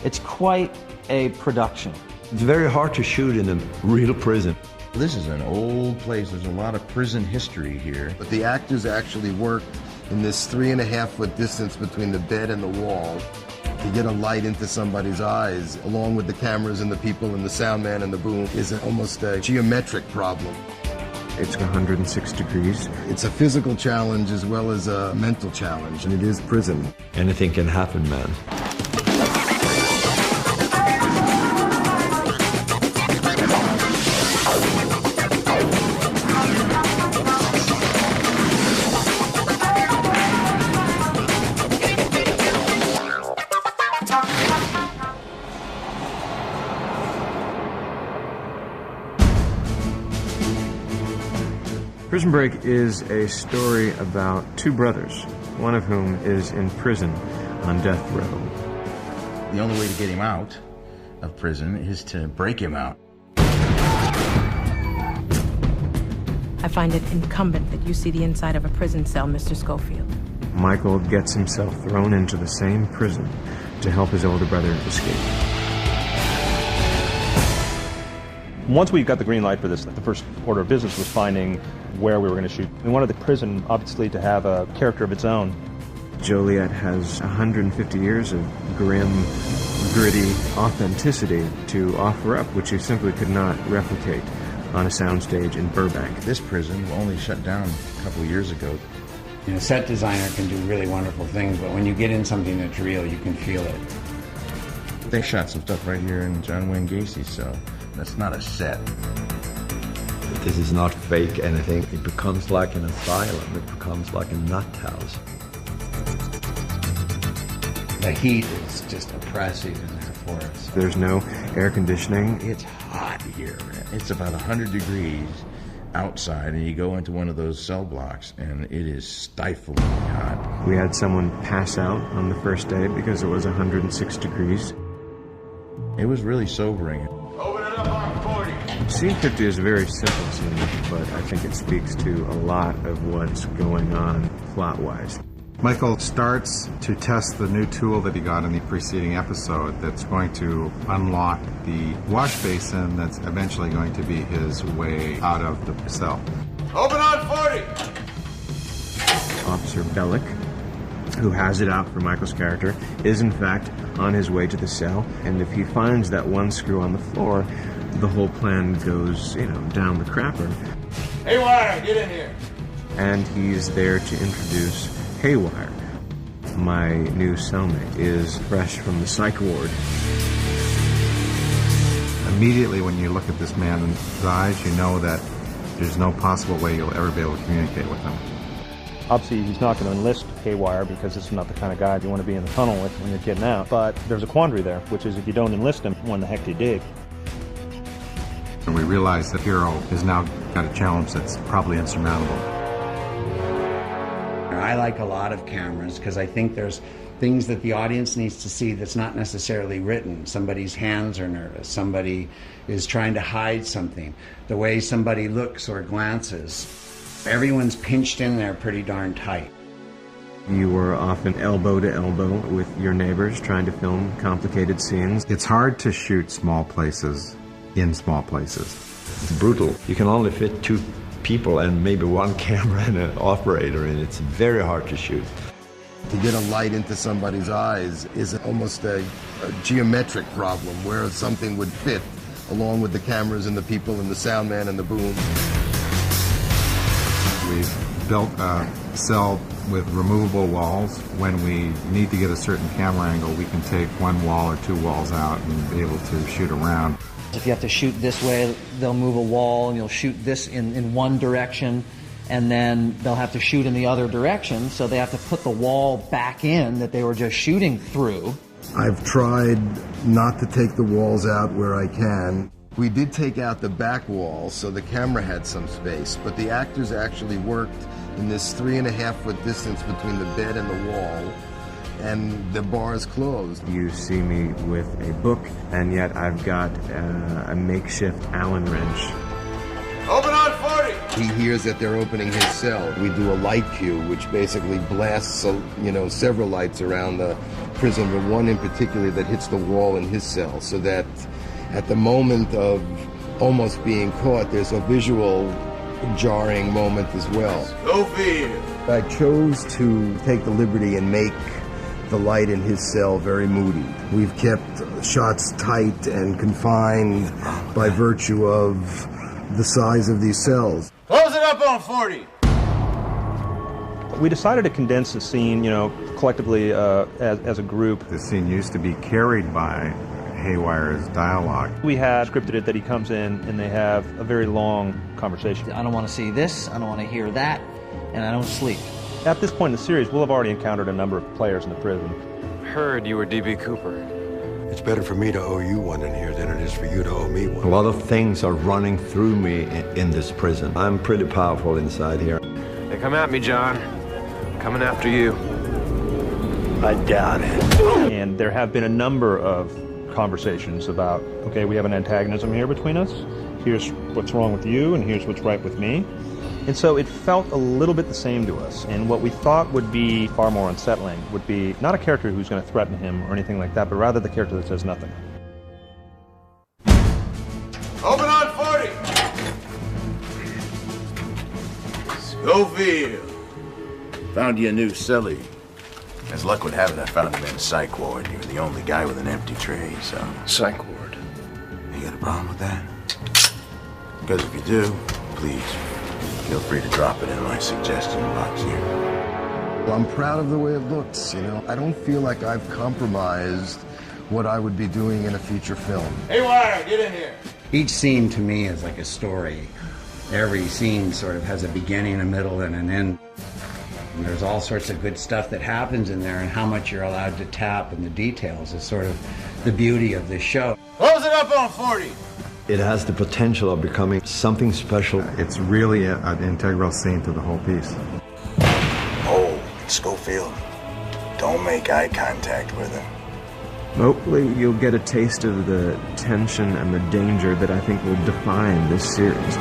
It's quite a production. It's very hard to shoot in a real prison. This is an old place. There's a lot of prison history here. But the actors actually worked in this 3.5-foot distance between the bed and the wall to get a light into somebody's eyes, along with the cameras and the people and the sound man and the boom, is almost a geometric problem. It's 106 degrees. It's a physical challenge as well as a mental challenge, and it is prison. Anything can happen, man. Prison Break is a story about two brothers, one of whom is in prison on death row. The only way to get him out of prison is to break him out. I find it incumbent that you see the inside of a prison cell, Mr. Schofield. Michael gets himself thrown into the same prison to help his older brother escape. Once we got the green light for this, the first order of business was finding where we were going to shoot. We wanted the prison, obviously, to have a character of its own. Joliet has 150 years of grim, gritty authenticity to offer up, which you simply could not replicate on a soundstage in Burbank. This prison only shut down a couple years ago. You know, set designer can do really wonderful things, but when you get in something that's real, you can feel it. They shot some stuff right here in John Wayne Gacy's cell. That's not a set. This is not fake anything. It becomes like an asylum. It becomes like a nut house. The heat is just oppressive in there for us. There's no air conditioning. It's hot here. It's about 100 degrees outside, and you go into one of those cell blocks, and it is stiflingly hot. We had someone pass out on the first day because it was 106 degrees. It was really sobering. Open it up on 40. Scene 50 is a very simple scene, but I think it speaks to a lot of what's going on plot-wise. Michael starts to test the new tool that he got in the preceding episode that's going to unlock the wash basin that's eventually going to be his way out of the cell. Open on 40. Officer Bellick, who has it out for Michael's character, is in fact on his way to the cell, and if he finds that one screw on the floor, the whole plan goes, down the crapper. Haywire, get in here. And he's there to introduce Haywire. My new cellmate is fresh from the psych ward. Immediately when you look at this man in his eyes, you know that there's no possible way you'll ever be able to communicate with him. Obviously, he's not going to enlist Haywire because this is not the kind of guy you want to be in the tunnel with when you're getting out. But there's a quandary there, which is if you don't enlist him, when the heck do you dig? And we realize that Hero has now got a challenge that's probably insurmountable. I like a lot of cameras because I think there's things that the audience needs to see that's not necessarily written. Somebody's hands are nervous. Somebody is trying to hide something. The way somebody looks or glances. Everyone's pinched in there pretty darn tight. You were often elbow to elbow with your neighbors trying to film complicated scenes. It's hard to shoot small places in small places. It's brutal. You can only fit 2 people and maybe 1 camera and an operator, and it's very hard to shoot. To get a light into somebody's eyes is almost a geometric problem where something would fit along with the cameras and the people and the sound man and the boom. We've built a cell with removable walls. When we need to get a certain camera angle, we can take 1 wall or 2 walls out and be able to shoot around. If you have to shoot this way, they'll move a wall and you'll shoot this in one direction, and then they'll have to shoot in the other direction, so they have to put the wall back in that they were just shooting through. I've tried not to take the walls out where I can. We did take out the back wall so the camera had some space, but the actors actually worked in this 3.5-foot distance between the bed and the wall, and the bar is closed. You see me with a book, and yet I've got a makeshift Allen wrench. Open on 40. He hears that they're opening his cell. We do a light cue, which basically blasts, several lights around the prison, but one in particular that hits the wall in his cell, so that at the moment of almost being caught, there's a visual jarring moment as well. Schofield! I chose to take the liberty and make the light in his cell very moody. We've kept shots tight and confined by virtue of the size of these cells. Close it up on 40! We decided to condense the scene, collectively as a group. The scene used to be carried by Haywire's dialogue. We had scripted it that he comes in and they have a very long conversation. I don't want to see this, I don't want to hear that, and I don't sleep. At this point in the series, we'll have already encountered a number of players in the prison. Heard you were D.B. Cooper. It's better for me to owe you one in here than it is for you to owe me one. A lot of things are running through me in this prison. I'm pretty powerful inside here. They come at me, John. I'm coming after you. I doubt it. And there have been a number of conversations about, okay, we have an antagonism here between us. Here's what's wrong with you, and here's what's right with me. And so it felt a little bit the same to us. And what we thought would be far more unsettling would be not a character who's going to threaten him or anything like that, but rather the character that says nothing. Open on 40! Schofield! Found you a new cellie. As luck would have it, I found him in a psych ward. You were the only guy with an empty tray, so... Psych ward. You got a problem with that? Because if you do, please, feel free to drop it in my suggestion box here. Well, I'm proud of the way it looks, I don't feel like I've compromised what I would be doing in a feature film. Haywire, get in here! Each scene to me is like a story. Every scene sort of has a beginning, a middle, and an end. And there's all sorts of good stuff that happens in there, and how much you're allowed to tap in the details is sort of the beauty of this show. Close it up on 40! It has the potential of becoming something special. It's really an integral scene to the whole piece. Oh, Schofield, don't make eye contact with him. Hopefully you'll get a taste of the tension and the danger that I think will define this series.